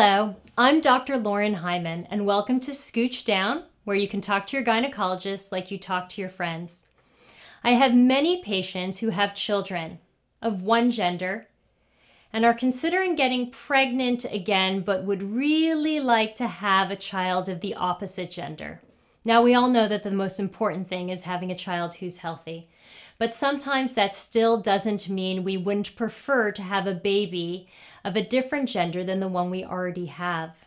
Hello, I'm Dr. Lauren Hyman, and welcome to Scooch Down, where you can talk to your gynecologist like you talk to your friends. I have many patients who have children of one gender and are considering getting pregnant again, but would really like to have a child of the opposite gender. Now, we all know that the most important thing is having a child who's healthy, but sometimes that still doesn't mean we wouldn't prefer to have a baby of a different gender than the one we already have.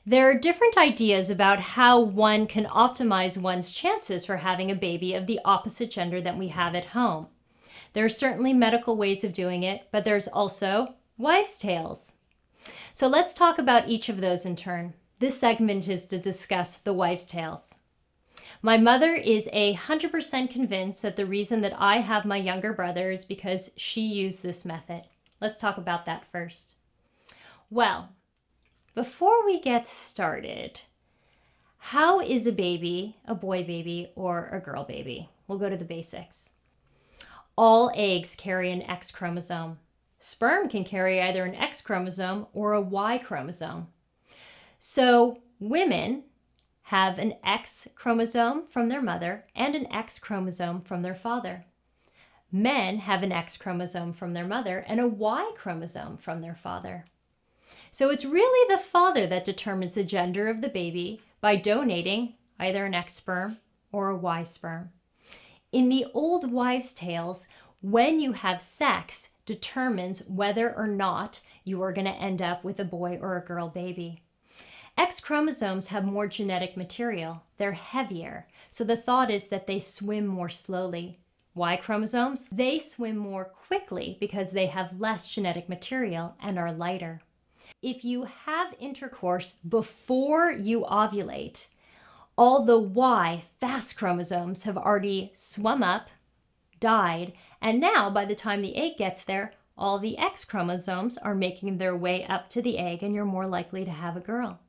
There are different ideas about how one can optimize one's chances for having a baby of the opposite gender that we have at home. There are certainly medical ways of doing it, but there's also wives' tales. So let's talk about each of those in turn. This segment is to discuss the wives' tales. My mother is 100% convinced that the reason that I have my younger brother is because she used this method. Let's talk about that first. Well, before we get started, how is a baby a boy baby or a girl baby? We'll go to the basics. All eggs carry an X chromosome. Sperm can carry either an X chromosome or a Y chromosome. So women have an X chromosome from their mother and an X chromosome from their father. Men have an X chromosome from their mother and a Y chromosome from their father. So it's really the father that determines the gender of the baby by donating either an X sperm or a Y sperm. In the old wives' tales, when you have sex determines whether or not you are going to end up with a boy or a girl baby. X chromosomes have more genetic material. They're heavier. So the thought is that they swim more slowly. Y chromosomes, they swim more quickly because they have less genetic material and are lighter. If you have intercourse before you ovulate, all the Y fast chromosomes have already swum up, died, and now by the time the egg gets there, all the X chromosomes are making their way up to the egg and you're more likely to have a girl.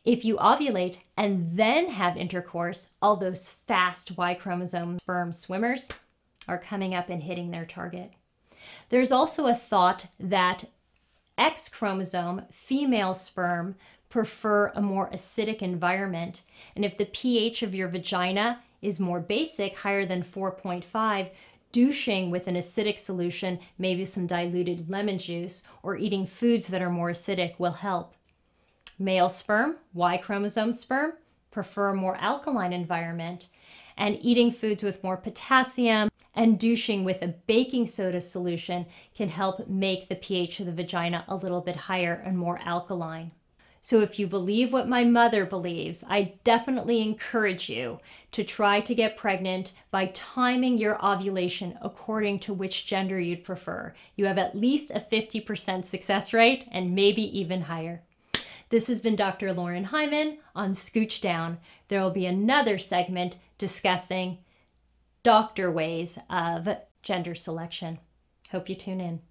If you ovulate and then have intercourse, all those fast Y chromosome sperm swimmers are coming up and hitting their target. There's also a thought that X chromosome female sperm prefer a more acidic environment. And if the pH of your vagina is more basic, higher than 4.5, douching with an acidic solution, maybe some diluted lemon juice, or eating foods that are more acidic will help. Male sperm, Y chromosome sperm, prefer a more alkaline environment, and eating foods with more potassium and douching with a baking soda solution can help make the pH of the vagina a little bit higher and more alkaline. So if you believe what my mother believes, I definitely encourage you to try to get pregnant by timing your ovulation according to which gender you'd prefer. You have at least a 50% success rate and maybe even higher. This has been Dr. Lauren Hyman on Scooch Down. There will be another segment discussing doctor ways of gender selection. Hope you tune in.